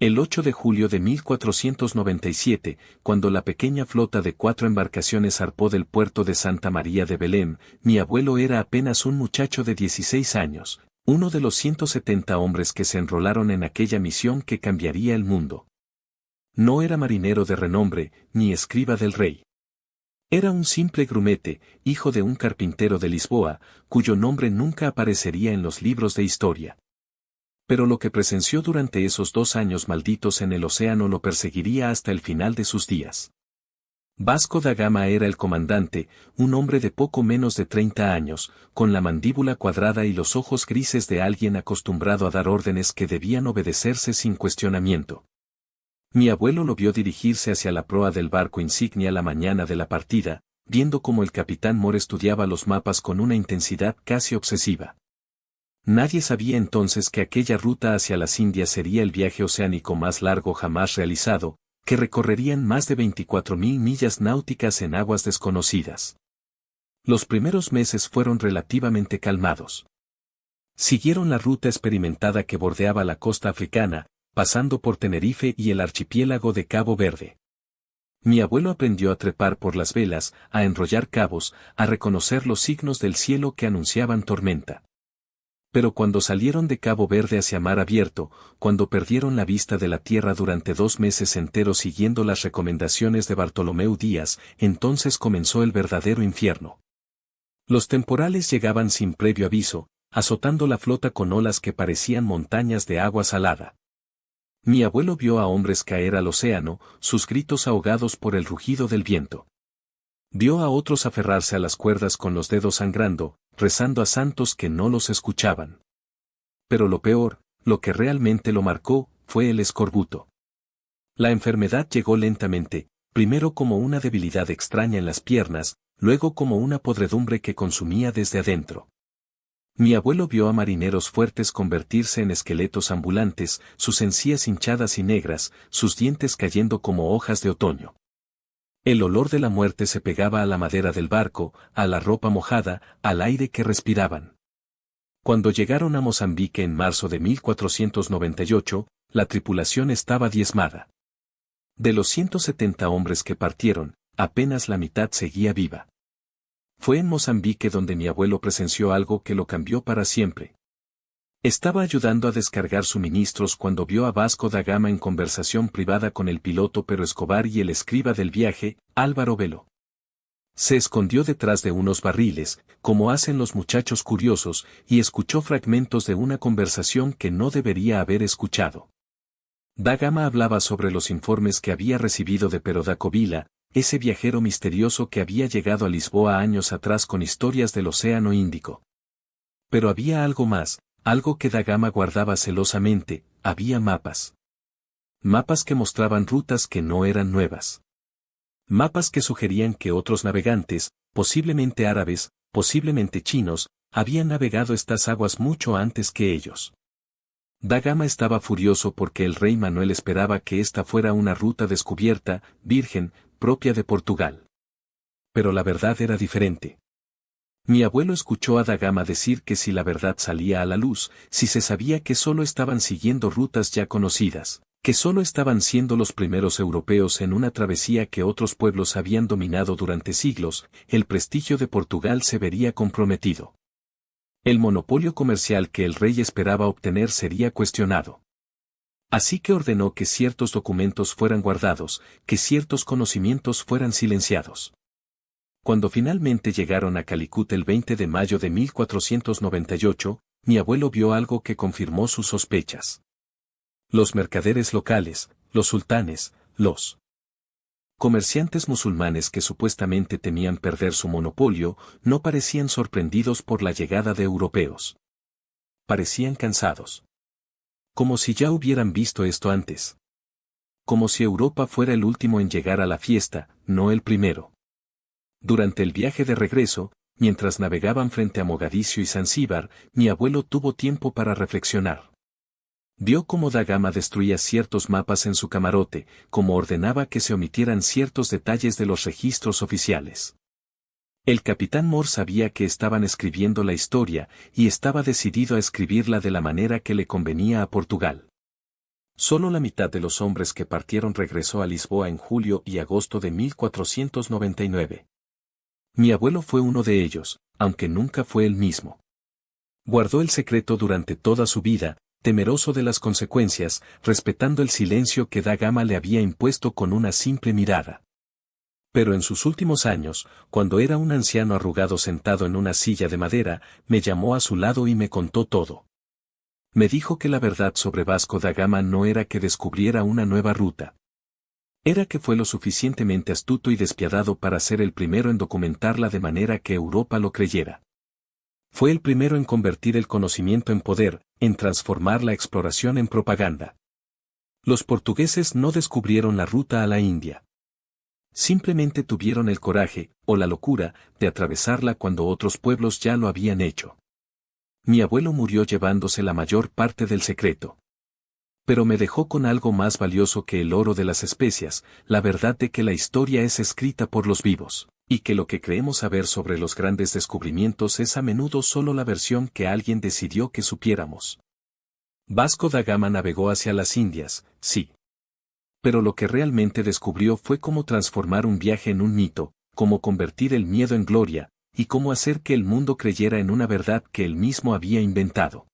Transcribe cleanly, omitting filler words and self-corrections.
El 8 de julio de 1497, cuando la pequeña flota de 4 embarcaciones zarpó del puerto de Santa María de Belém, mi abuelo era apenas un muchacho de 16 años, uno de los 170 hombres que se enrolaron en aquella misión que cambiaría el mundo. No era marinero de renombre, ni escriba del rey. Era un simple grumete, hijo de un carpintero de Lisboa, cuyo nombre nunca aparecería en los libros de historia. Pero lo que presenció durante esos 2 años malditos en el océano lo perseguiría hasta el final de sus días. Vasco da Gama era el comandante, un hombre de poco menos de 30 años, con la mandíbula cuadrada y los ojos grises de alguien acostumbrado a dar órdenes que debían obedecerse sin cuestionamiento. Mi abuelo lo vio dirigirse hacia la proa del barco insignia la mañana de la partida, viendo cómo el capitán Moore estudiaba los mapas con una intensidad casi obsesiva. Nadie sabía entonces que aquella ruta hacia las Indias sería el viaje oceánico más largo jamás realizado, que recorrerían más de 24.000 millas náuticas en aguas desconocidas. Los primeros meses fueron relativamente calmados. Siguieron la ruta experimentada que bordeaba la costa africana, pasando por Tenerife y el archipiélago de Cabo Verde. Mi abuelo aprendió a trepar por las velas, a enrollar cabos, a reconocer los signos del cielo que anunciaban tormenta. Pero cuando salieron de Cabo Verde hacia mar abierto, cuando perdieron la vista de la tierra durante 2 meses enteros siguiendo las recomendaciones de Bartolomeu Díaz, entonces comenzó el verdadero infierno. Los temporales llegaban sin previo aviso, azotando la flota con olas que parecían montañas de agua salada. Mi abuelo vio a hombres caer al océano, sus gritos ahogados por el rugido del viento. Vio a otros aferrarse a las cuerdas con los dedos sangrando, rezando a santos que no los escuchaban. Pero lo peor, lo que realmente lo marcó, fue el escorbuto. La enfermedad llegó lentamente, primero como una debilidad extraña en las piernas, luego como una podredumbre que consumía desde adentro. Mi abuelo vio a marineros fuertes convertirse en esqueletos ambulantes, sus encías hinchadas y negras, sus dientes cayendo como hojas de otoño. El olor de la muerte se pegaba a la madera del barco, a la ropa mojada, al aire que respiraban. Cuando llegaron a Mozambique en marzo de 1498, la tripulación estaba diezmada. De los 170 hombres que partieron, apenas la mitad seguía viva. Fue en Mozambique donde mi abuelo presenció algo que lo cambió para siempre. Estaba ayudando a descargar suministros cuando vio a Vasco da Gama en conversación privada con el piloto Pero Escobar y el escriba del viaje, Álvaro Velo. Se escondió detrás de unos barriles, como hacen los muchachos curiosos, y escuchó fragmentos de una conversación que no debería haber escuchado. Da Gama hablaba sobre los informes que había recibido de Pero da Covila, ese viajero misterioso que había llegado a Lisboa años atrás con historias del Océano Índico. Pero había algo más. Algo que da Gama guardaba celosamente, había mapas. Mapas que mostraban rutas que no eran nuevas. Mapas que sugerían que otros navegantes, posiblemente árabes, posiblemente chinos, habían navegado estas aguas mucho antes que ellos. Da Gama estaba furioso porque el rey Manuel esperaba que esta fuera una ruta descubierta, virgen, propia de Portugal. Pero la verdad era diferente. Mi abuelo escuchó a da Gama decir que si la verdad salía a la luz, si se sabía que solo estaban siguiendo rutas ya conocidas, que solo estaban siendo los primeros europeos en una travesía que otros pueblos habían dominado durante siglos, el prestigio de Portugal se vería comprometido. El monopolio comercial que el rey esperaba obtener sería cuestionado. Así que ordenó que ciertos documentos fueran guardados, que ciertos conocimientos fueran silenciados. Cuando finalmente llegaron a Calicut el 20 de mayo de 1498, mi abuelo vio algo que confirmó sus sospechas. Los mercaderes locales, los sultanes, los comerciantes musulmanes que supuestamente temían perder su monopolio, no parecían sorprendidos por la llegada de europeos. Parecían cansados. Como si ya hubieran visto esto antes. Como si Europa fuera el último en llegar a la fiesta, no el primero. Durante el viaje de regreso, mientras navegaban frente a Mogadiscio y Zanzíbar, mi abuelo tuvo tiempo para reflexionar. Vio cómo da Gama destruía ciertos mapas en su camarote, cómo ordenaba que se omitieran ciertos detalles de los registros oficiales. El capitán Moore sabía que estaban escribiendo la historia, y estaba decidido a escribirla de la manera que le convenía a Portugal. Solo la mitad de los hombres que partieron regresó a Lisboa en julio y agosto de 1499. Mi abuelo fue uno de ellos, aunque nunca fue el mismo. Guardó el secreto durante toda su vida, temeroso de las consecuencias, respetando el silencio que Da Gama le había impuesto con una simple mirada. Pero en sus últimos años, cuando era un anciano arrugado sentado en una silla de madera, me llamó a su lado y me contó todo. Me dijo que la verdad sobre Vasco da Gama no era que descubriera una nueva ruta. Era que fue lo suficientemente astuto y despiadado para ser el primero en documentarla de manera que Europa lo creyera. Fue el primero en convertir el conocimiento en poder, en transformar la exploración en propaganda. Los portugueses no descubrieron la ruta a la India. Simplemente tuvieron el coraje, o la locura, de atravesarla cuando otros pueblos ya lo habían hecho. Mi abuelo murió llevándose la mayor parte del secreto. Pero me dejó con algo más valioso que el oro de las especias, la verdad de que la historia es escrita por los vivos, y que lo que creemos saber sobre los grandes descubrimientos es a menudo solo la versión que alguien decidió que supiéramos. Vasco da Gama navegó hacia las Indias, sí. Pero lo que realmente descubrió fue cómo transformar un viaje en un mito, cómo convertir el miedo en gloria, y cómo hacer que el mundo creyera en una verdad que él mismo había inventado.